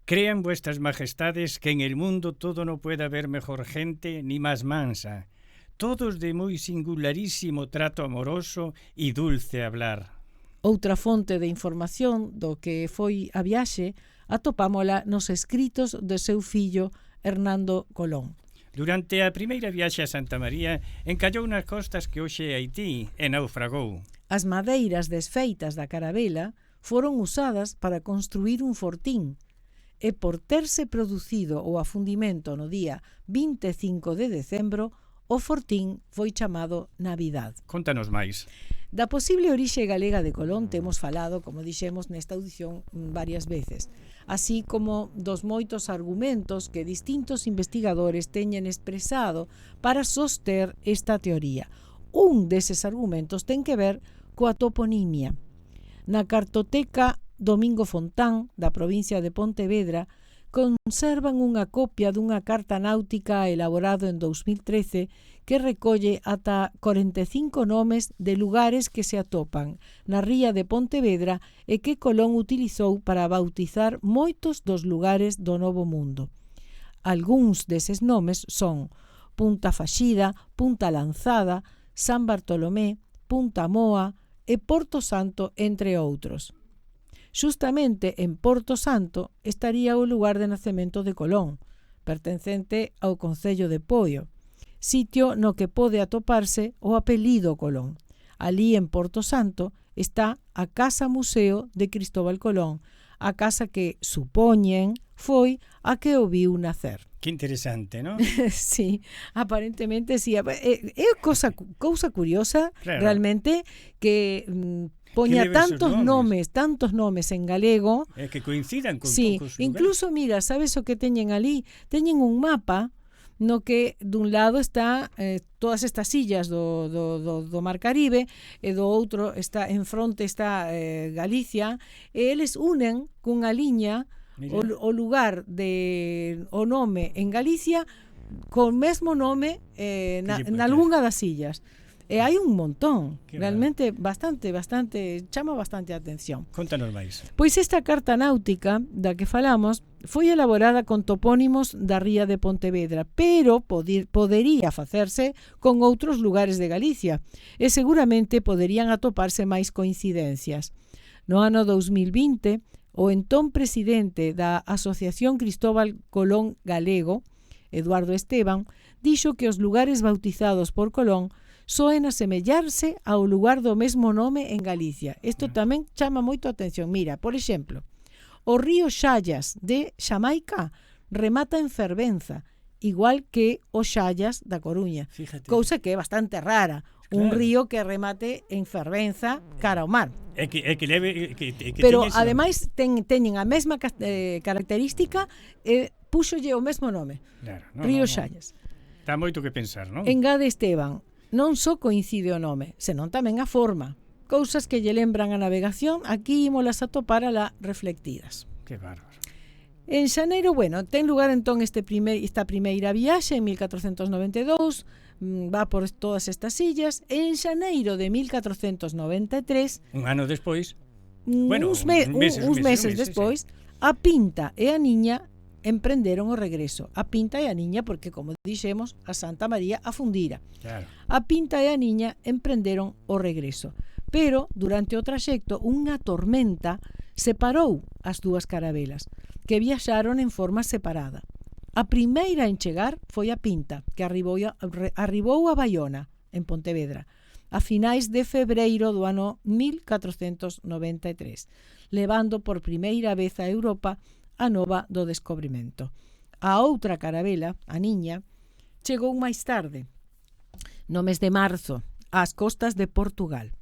Crean vuestras majestades que en el mundo todo no puede haber mejor gente ni más mansa, todos de muy singularísimo trato amoroso y dulce hablar. Outra fonte de información do que foi a viaxe atopámola nos escritos do seu fillo Hernando Colón. Durante a primeira viaxe a Santa María encallou nas costas que hoxe é Haití e naufragou. As madeiras desfeitas da carabela foron usadas para construir un fortín, e por terse producido o afundimento no día 25 de decembro, o fortín foi chamado Navidad. Contanos máis. Da posible orixe galega de Colón temos falado, como dixemos nesta audición, varias veces, así como dos moitos argumentos que distintos investigadores teñen expresado para soster esta teoría. Un deses argumentos ten que ver coa toponimia. Na cartoteca Domingo Fontán, da provincia de Pontevedra, conservan unha copia dunha carta náutica elaborado en 2013 que recolle ata 45 nomes de lugares que se atopan na ría de Pontevedra e que Colón utilizou para bautizar moitos dos lugares do Novo Mundo. Algúns deses nomes son Punta Faxida, Punta Lanzada, San Bartolomé, Punta Moa e Porto Santo, entre outros. Xustamente en Porto Santo estaría o lugar de nacemento de Colón, pertencente ao concello de Poio, sitio no que pode atoparse o apelido Colón. Alí en Porto Santo está a Casa Museo de Cristóbal Colón, a casa que supoñen foi a que o viu nacer. Que interesante, ¿no? Sí, aparentemente sí. É cousa curiosa, claro, realmente, que poña tantos nomes en galego, que coincidan con sí, poucos lugares. Incluso, mira, sabes o que teñen ali? Teñen un mapa no que dun lado está todas estas illas do Mar Caribe e do outro está en fronte está Galicia, e eles unen cunha liña o lugar o nome en Galicia con mesmo nome nalgunha das illas. E hai un montón, realmente bastante, chama bastante a atención. Contanos máis. Pois esta carta náutica da que falamos foi elaborada con topónimos da ría de Pontevedra, pero podería facerse con outros lugares de Galicia e seguramente poderían atoparse máis coincidencias. No ano 2020, o entón presidente da Asociación Cristóbal Colón Galego, Eduardo Esteban, dixo que os lugares bautizados por Colón soen a semellarse ao lugar do mesmo nome en Galicia. Isto tamén chama moito a atención. Mira, por exemplo, o río Xallas de Xamaica remata en Fervenza, igual que o Xallas da Coruña. Fíjate. Cousa que é bastante rara. Claro. Un río que remate en Fervenza cara ao mar. Pero ademais teñen a mesma característica e púxolle o mesmo nome. Claro, río Xallas. Está moito que pensar, non? Engade Esteban, non só coincide o nome, senón tamén a forma. Cousas que lle lembran a navegación, aquí ímolas a topar a la reflectidas. Que bárbaro. En xaneiro, ten lugar entón esta primeira viaxe en 1492, va por todas estas illas. En xaneiro de 1493, un ano despois, uns meses despois, sí. A Pinta e a Niña emprenderon o regreso. A Pinta e a Niña, porque, como dixemos, a Santa María afundira. Claro. A Pinta e a Niña emprenderon o regreso. Pero, durante o traxecto, unha tormenta separou as dúas carabelas, que viaxaron en forma separada. A primeira en chegar foi a Pinta, que arribou a Baiona, en Pontevedra, a finais de febreiro do ano 1493, levando por primeira vez a Europa a nova do descobrimento. A outra carabela, a Niña, chegou máis tarde, no mes de marzo, ás costas de Portugal.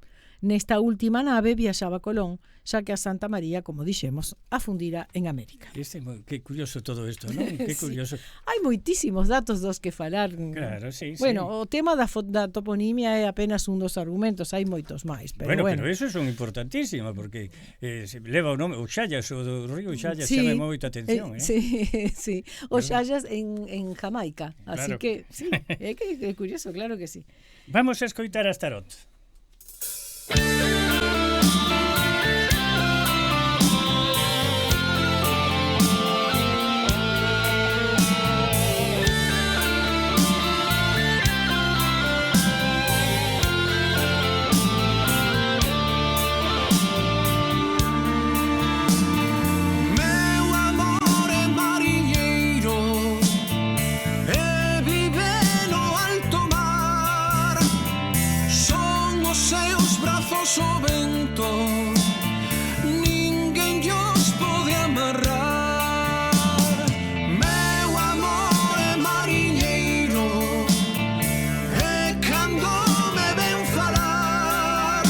Nesta última nave viaxaba Colón, xa que a Santa María, como dixemos, afundira en América. Que curioso todo isto, non? Que curioso. Sí. Hai moitísimos datos dos que falar. Claro, sí. O tema da toponimia é apenas un dos argumentos, hai moitos máis. Pero pero eso son importantísimo, porque se leva o nome, o Xallas, o do río Xallas, chama moita atención. Sí. O Xallas en Jamaica, así claro. Que sí, é curioso, claro que sí. Vamos a escoitar a Starot. O vento, ninguén llos pode amarrar. Meu amor é mariñeiro, e cando me ven falar,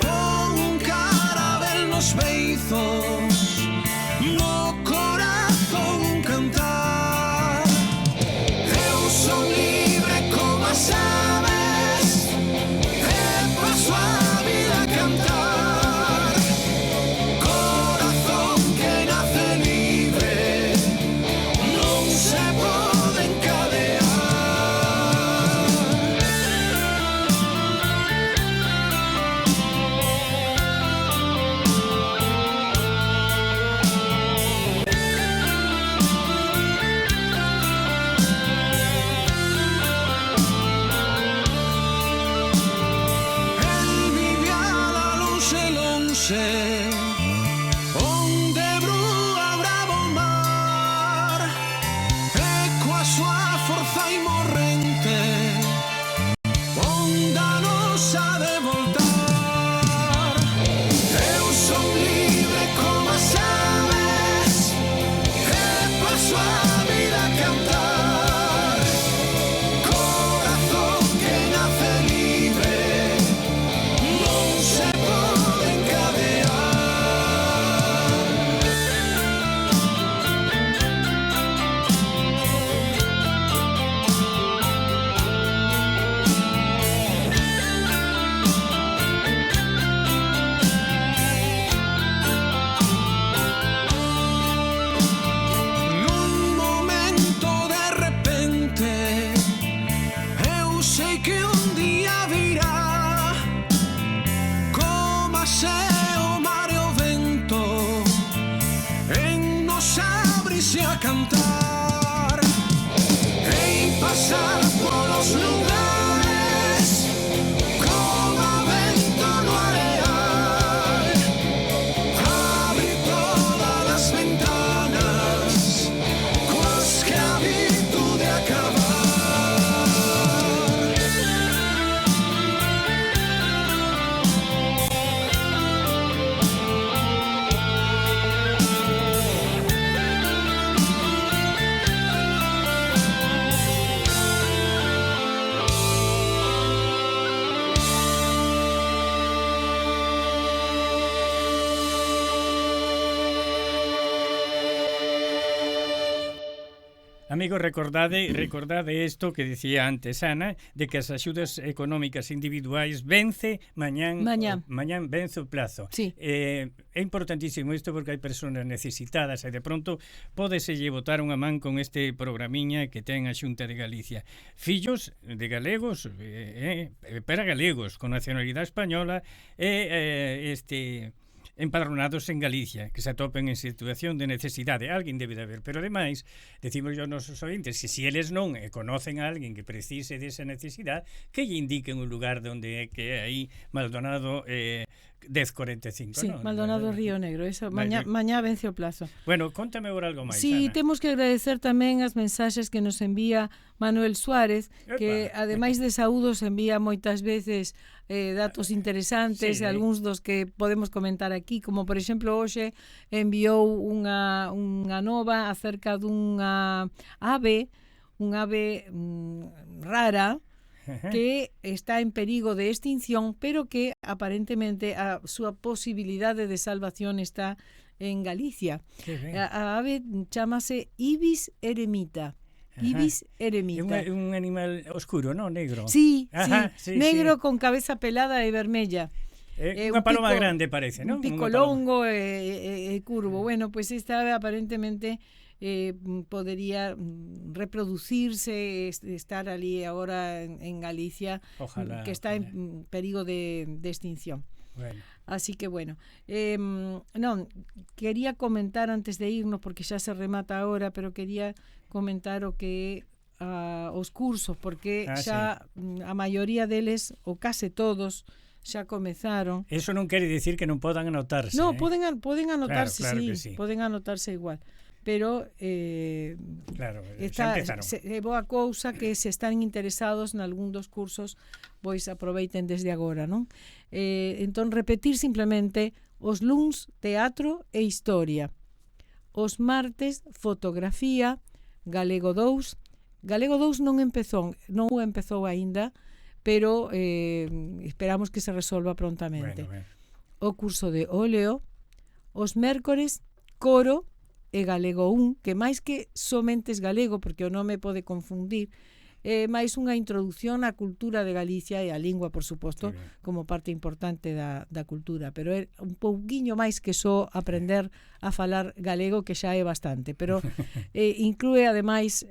pon un carabel nos beizos, no corazón cantar. Eu son libre como as aves, e paso a cantar, corazón que nace libre, non se pode encadear. Onde brúa bravo mar, e coa súa forza imorrente, onda nos ha de voltar. Eu son libre como as aves, e paso a vida a cantar, corazón que nace libre, non se pode encadear. Amigos, recordade isto que dicía antes Ana, de que as axudas económicas individuais vence mañán vence o plazo. Sí. É importantísimo isto porque hai persoas necesitadas e de pronto pódeselle botar unha man con este programiña que ten a Xunta de Galicia. Fillos de galegos, para galegos con nacionalidade española empadronados en Galicia, que se atopen en situación de necesidade. Alguén debe de haber, pero ademais, decimos aos nosos ointes, que se eles non conocen a alguén que precise desa necesidade, que lle indiquen un lugar onde é que é aí Maldonado 1045, sí, non? Maldonado Río Negro, eso, mañá vence o plazo. Bueno, contame agora algo máis, Sí, Ana. temos que agradecer tamén as mensaxes que nos envía Manuel Suárez, que ademais de saúdos envía moitas veces datos interesantes, algúns dos que podemos comentar aquí, como por exemplo hoxe enviou unha nova acerca dunha ave rara, que está en perigo de extinción, pero que aparentemente a súa posibilidade de salvación está en Galicia. A ave chamase Ibis eremita. Ibis eremita. É un animal oscuro, non? Negro. Sí, negro con cabeza pelada e vermella. Unha paloma grande parece, non? Un pico longo e curvo. Bueno, pues esta ave aparentemente podería reproducirse, estar ali agora en Galicia. Ojalá, que está en perigo de extinción. Bueno. Así que bueno, non, quería comentar antes de irnos, porque xa se remata agora, pero quería comentar o que os cursos, porque xa a maioría deles, ou case todos, xa comezaron. Eso non quere dicir que non podan anotarse. No, poden anotarse, claro sí, poden anotarse igual. Pero claro, é boa cousa que se están interesados en algún dos cursos, pois aproveiten desde agora, non? Entón, repetir simplemente: os luns, teatro e historia; os martes, fotografía; galego 2 non o empezou aínda, pero esperamos que se resolva prontamente. Bueno. O curso de óleo; os mércores, coro e galego 1, que máis que somente es galego, porque o nome pode confundir, máis unha introducción á cultura de Galicia e á lingua, por suposto, como parte importante da cultura, pero é un pouquiño máis que só aprender a falar galego, que xa é bastante, pero inclúe ademais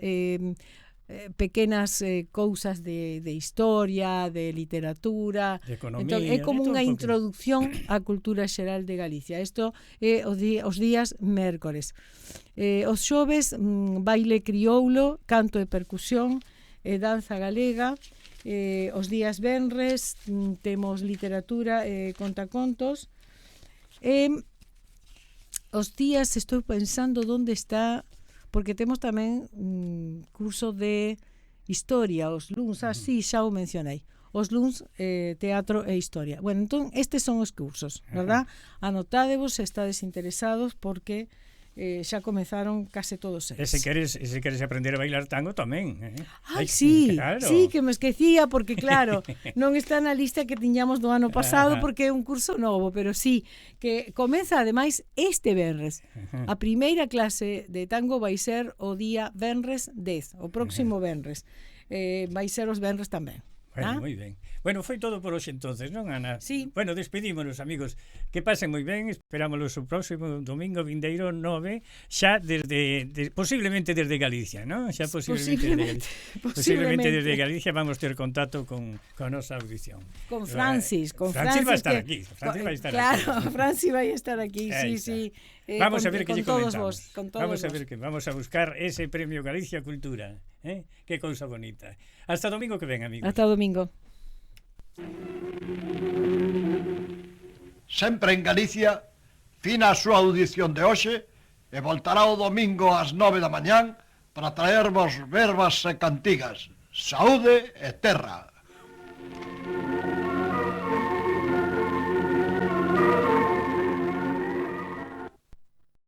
pequenas cousas de historia, de literatura, de economía. Entón, é como unha introducción á cultura xeral de Galicia. Isto é os días mércores. Os xoves, baile crioulo, canto e percusión e danza galega. Os días venres temos literatura e contacontos. Os días, estou pensando onde está, porque temos tamén curso de historia, os luns, así xa o mencionei. Os luns, teatro e historia. Bueno, entón, estes son os cursos, verdad? Anotádevos se estades interesados, porque xa comezaron case todos eles. E se queres aprender a bailar tango tamén. Sí, claro. Sí, que me esquecía, porque claro, non está na lista que tiñamos do ano pasado, porque é un curso novo, pero sí, que comeza ademais este venres. A primeira clase de tango vai ser o día venres 10, o próximo venres. Vai ser os venres tamén. Bueno, moi ben. Bueno, foi todo por hoxe entonces, non, Ana? Sí. Bueno, despedímonos, amigos. Que pasen moi ben, esperámoslos o próximo domingo vindeiro 9, xa posiblemente desde Galicia, non? Xa posiblemente desde Galicia vamos ter contacto con a nosa audición. Con Francis, Francis vai estar aquí. Claro, Francis vai estar aquí, sí. Vamos a ver que lle comentamos. Vamos a buscar ese premio Galicia Cultura, que cousa bonita. Hasta domingo que ven, amigos. Hasta domingo. Sempre en Galicia, fina a súa audición de hoxe, e voltará o domingo ás 9 da mañán para traervos verbas e cantigas. Saúde e terra.